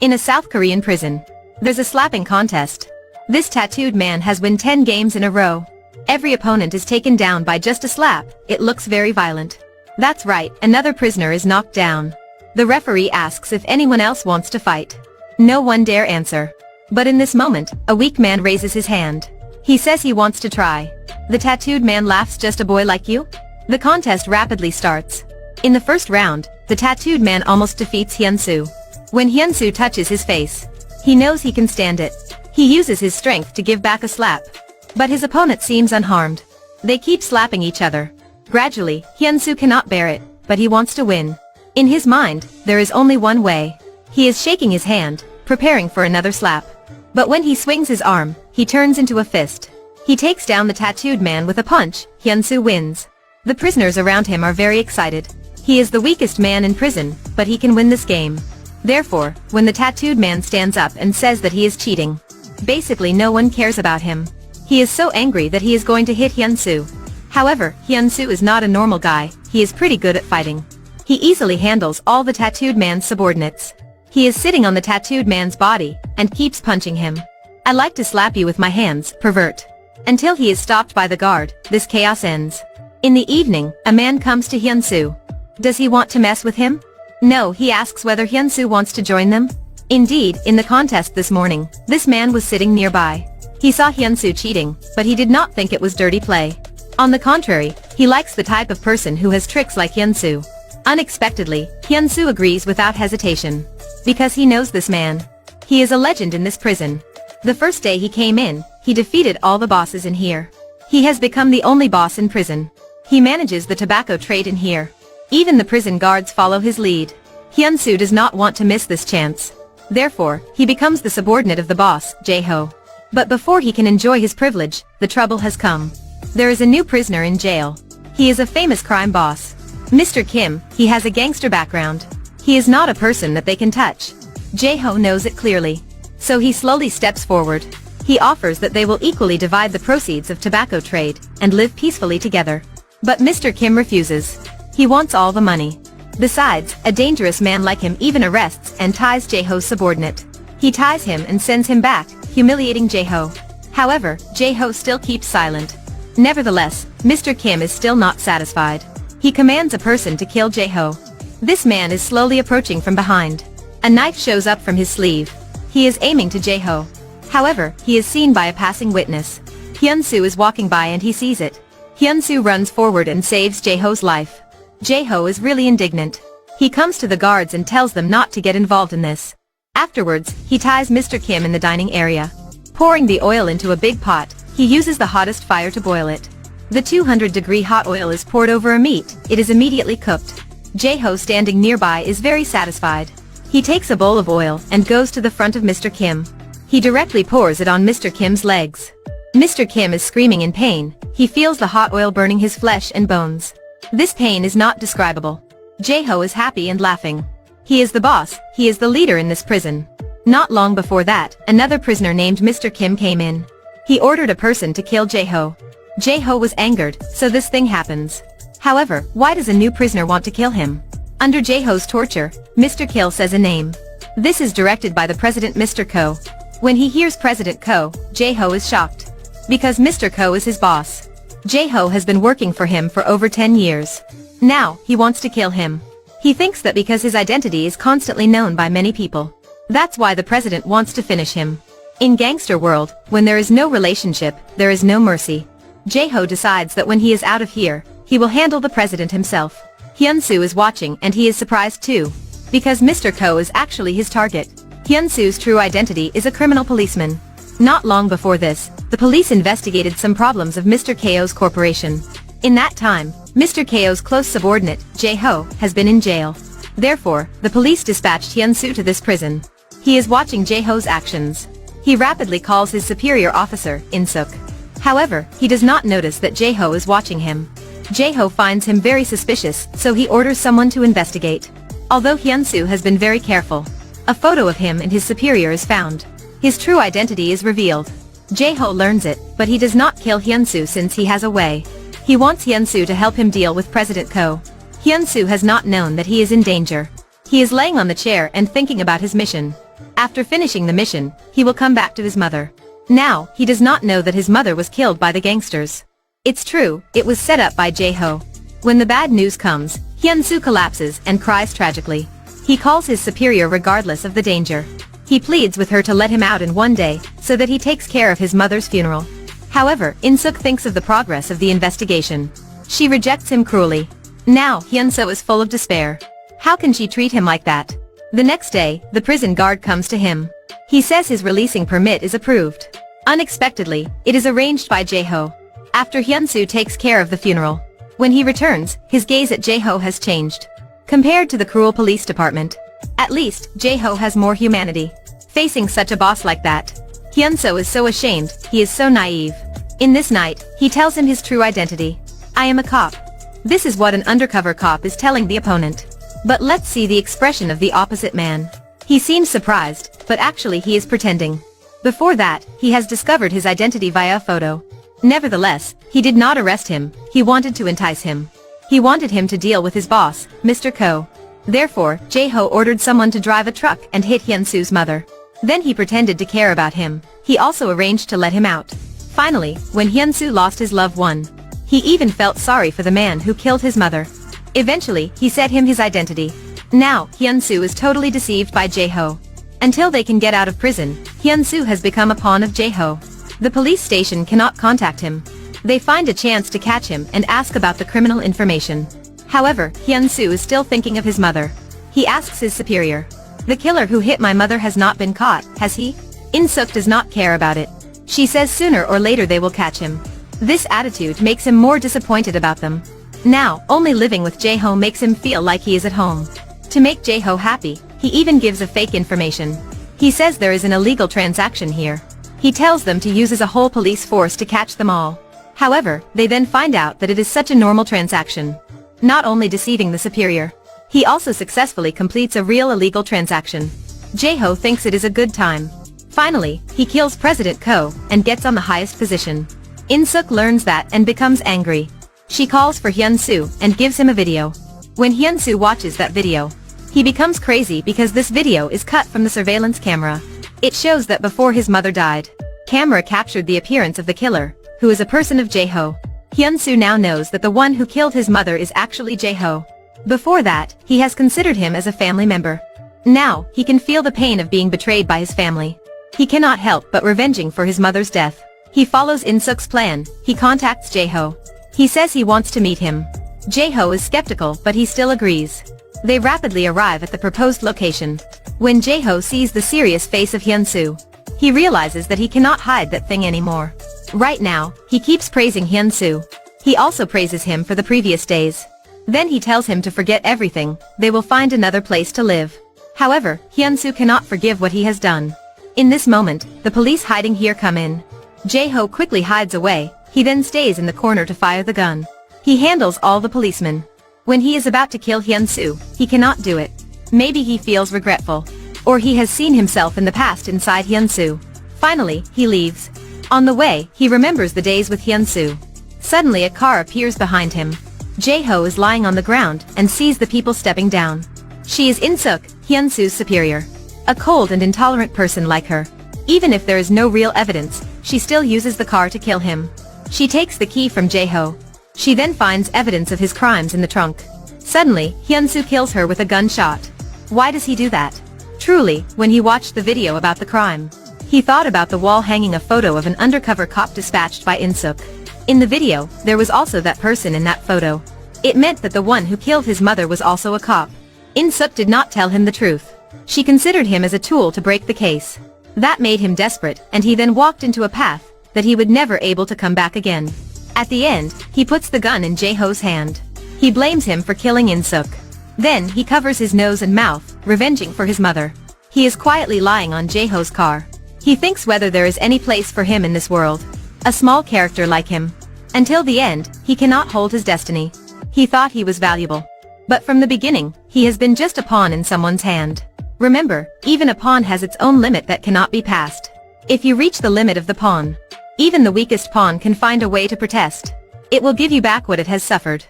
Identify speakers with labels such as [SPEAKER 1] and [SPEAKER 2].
[SPEAKER 1] In a South Korean prison, there's a slapping contest. This tattooed man has won 10 games in a row. Every opponent is taken down by just a slap. It looks very violent. That's right, another prisoner is knocked down. The referee asks if anyone else wants to fight. No one dare answer. But in this moment, a weak man raises his hand. He says he wants to try. The tattooed man laughs, "Just a boy like you?" The contest rapidly starts. In the first round, the tattooed man almost defeats Hyun-soo. When Hyun-soo touches his face, he knows he can stand it. He uses his strength to give back a slap. But his opponent seems unharmed. They keep slapping each other. Gradually, Hyun-soo cannot bear it, but he wants to win. In his mind, there is only one way. He is shaking his hand, preparing for another slap. But when he swings his arm, he turns into a fist. He takes down the tattooed man with a punch. Hyun-soo wins. The prisoners around him are very excited. He is the weakest man in prison, but he can win this game. Therefore, when the tattooed man stands up and says that he is cheating, basically no one cares about him. He is so angry that he is going to hit Hyun-soo. However, Hyun-soo is not a normal guy. He is pretty good at fighting. He easily handles all the tattooed man's subordinates. He is sitting on the tattooed man's body, and keeps punching him. "I like to slap you with my hands, pervert." Until he is stopped by the guard, this chaos ends. In the evening, a man comes to Hyun-soo. Does he want to mess with him? No, he asks whether Hyun-soo wants to join them. Indeed, in the contest this morning, this man was sitting nearby. He saw Hyun-soo cheating, but he did not think it was dirty play. On the contrary, he likes the type of person who has tricks like Hyun-soo. Unexpectedly, Hyun-soo agrees without hesitation. Because he knows this man. He is a legend in this prison. The first day he came in, he defeated all the bosses in here. He has become the only boss in prison. He manages the tobacco trade in here. Even the prison guards follow his lead. Hyun-soo does not want to miss this chance. Therefore, he becomes the subordinate of the boss, Jae-ho. But before he can enjoy his privilege, the trouble has come. There is a new prisoner in jail. He is a famous crime boss. Mr. Kim. He has a gangster background. He is not a person that they can touch. Jae-ho knows it clearly. So he slowly steps forward. He offers that they will equally divide the proceeds of tobacco trade, and live peacefully together. But Mr. Kim refuses. He wants all the money. Besides, a dangerous man like him even arrests and ties Jae-ho's subordinate. He ties him and sends him back, humiliating Jae-ho. However, Jae-ho still keeps silent. Nevertheless, Mr. Kim is still not satisfied. He commands a person to kill Jae-ho. This man is slowly approaching from behind. A knife shows up from his sleeve. He is aiming to Jae-ho. However, he is seen by a passing witness. Hyun-soo is walking by and he sees it. Hyun-soo runs forward and saves Jae-ho's life. Jae-ho is really indignant. He comes to the guards and tells them not to get involved in this. Afterwards, he ties Mr. Kim in the dining area. Pouring the oil into a big pot, he uses the hottest fire to boil it. The 200-degree hot oil is poured over a meat. It is immediately cooked. Jae-ho standing nearby is very satisfied. He takes a bowl of oil and goes to the front of Mr. Kim. He directly pours it on Mr. Kim's legs. Mr. Kim is screaming in pain. He feels the hot oil burning his flesh and bones. This pain is not describable. Jae-ho is happy and laughing. He is the boss. He is the leader in this prison. Not long before that, another prisoner named Mr. Kim came in. He ordered a person to kill Jae-ho. Jae-ho was angered, so this thing happens. However, why does a new prisoner want to kill him? Under Jae-ho's torture, Mr. Kill says a name. This is directed by the president Mr. Ko. When he hears President Ko, Jae-ho is shocked. Because Mr. Ko is his boss. Jae-ho has been working for him for over 10 years. Now, he wants to kill him. He thinks that because his identity is constantly known by many people. That's why the president wants to finish him. In gangster world, when there is no relationship, there is no mercy. Jae-ho decides that when he is out of here, he will handle the president himself. Hyun-soo is watching and he is surprised too. Because Mr. Ko is actually his target. Hyun-soo's true identity is a criminal policeman. Not long before this, the police investigated some problems of Mr. Ko's corporation. In that time, Mr. Ko's close subordinate, Jae-ho, has been in jail. Therefore, the police dispatched Hyun-soo to this prison. He is watching Jae-ho's actions. He rapidly calls his superior officer, In-suk. However, he does not notice that Jae-ho is watching him. Jae-ho finds him very suspicious, so he orders someone to investigate. Although Hyun-soo has been very careful, a photo of him and his superior is found. His true identity is revealed. Jae-ho learns it, but he does not kill Hyun-soo since he has a way. He wants Hyun-soo to help him deal with President Ko. Hyun-soo has not known that he is in danger. He is laying on the chair and thinking about his mission. After finishing the mission, he will come back to his mother. Now, he does not know that his mother was killed by the gangsters. It's true, it was set up by Jae-ho. When the bad news comes, Hyun-soo collapses and cries tragically. He calls his superior regardless of the danger. He pleads with her to let him out in one day, so that he takes care of his mother's funeral. However, In-suk thinks of the progress of the investigation. She rejects him cruelly. Now, Hyun-soo is full of despair. How can she treat him like that? The next day, the prison guard comes to him. He says his releasing permit is approved. Unexpectedly, it is arranged by Jae-ho. After Hyun-soo takes care of the funeral. When he returns, his gaze at Jae-ho has changed. Compared to the cruel police department. At least, Jae-ho has more humanity. Facing such a boss like that. Hyun-soo is so ashamed, he is so naive. In this night, he tells him his true identity. I am a cop. This is what an undercover cop is telling the opponent. But let's see the expression of the opposite man. He seems surprised, but actually he is pretending. Before that, he has discovered his identity via a photo. Nevertheless, he did not arrest him, he wanted to entice him. He wanted him to deal with his boss, Mr. Ko. Therefore, Jae-ho ordered someone to drive a truck and hit Hyun-soo's mother. Then he pretended to care about him. He also arranged to let him out. Finally, when Hyun-soo lost his loved one, he even felt sorry for the man who killed his mother. Eventually, he said him his identity. Now, Hyun-soo is totally deceived by Jae-ho. Until they can get out of prison, Hyun-soo has become a pawn of Jae-ho. The police station cannot contact him. They find a chance to catch him and ask about the criminal information. However, Hyun-soo is still thinking of his mother. He asks his superior. The killer who hit my mother has not been caught, has he? In-suk does not care about it. She says sooner or later they will catch him. This attitude makes him more disappointed about them. Now, only living with Jae-ho makes him feel like he is at home. To make Jae-ho happy, he even gives a fake information. He says there is an illegal transaction here. He tells them to use a whole police force to catch them all. However, they then find out that it is such a normal transaction. Not only deceiving the superior, he also successfully completes a real illegal transaction. Jae-ho thinks it is a good time. Finally, he kills President Ko and gets on the highest position. In-suk learns that and becomes angry. She calls for Hyun-soo and gives him a video. When Hyun-soo watches that video, he becomes crazy because this video is cut from the surveillance camera. It shows that before his mother died, camera captured the appearance of the killer, who is a person of Jae-ho. Hyun-soo now knows that the one who killed his mother is actually Jae-ho. Before that, he has considered him as a family member. Now, he can feel the pain of being betrayed by his family. He cannot help but revenging for his mother's death. He follows In-suk's plan. He contacts Jae-ho. He says he wants to meet him. Jae-ho is skeptical but he still agrees. They rapidly arrive at the proposed location. When Jae-ho sees the serious face of Hyun-soo, he realizes that he cannot hide that thing anymore. Right now, he keeps praising Hyun-soo. He also praises him for the previous days. Then he tells him to forget everything, they will find another place to live. However, Hyun-soo cannot forgive what he has done. In this moment, the police hiding here come in. Jae-ho quickly hides away, he then stays in the corner to fire the gun. He handles all the policemen. When he is about to kill Hyun-soo, he cannot do it. Maybe he feels regretful. Or he has seen himself in the past inside Hyun-soo. Finally, he leaves. On the way, he remembers the days with Hyun-soo. Suddenly a car appears behind him. Jae-ho is lying on the ground and sees the people stepping down. She is In-suk, Hyun-soo's superior. A cold and intolerant person like her. Even if there is no real evidence, she still uses the car to kill him. She takes the key from Jae-ho. She then finds evidence of his crimes in the trunk. Suddenly, Hyun-soo kills her with a gunshot. Why does he do that? Truly, when he watched the video about the crime, he thought about the wall hanging a photo of an undercover cop dispatched by In-suk. In the video, there was also that person in that photo. It meant that the one who killed his mother was also a cop. In-suk did not tell him the truth. She considered him as a tool to break the case. That made him desperate, and he then walked into a path that he would never able to come back again. At the end, he puts the gun in Jae-ho's hand. He blames him for killing In-suk. Then he covers his nose and mouth, revenging for his mother. He is quietly lying on Jae-ho's car. He thinks whether there is any place for him in this world. A small character like him. Until the end, he cannot hold his destiny. He thought he was valuable. But from the beginning, he has been just a pawn in someone's hand. Remember, even a pawn has its own limit that cannot be passed. If you reach the limit of the pawn, even the weakest pawn can find a way to protest. It will give you back what it has suffered.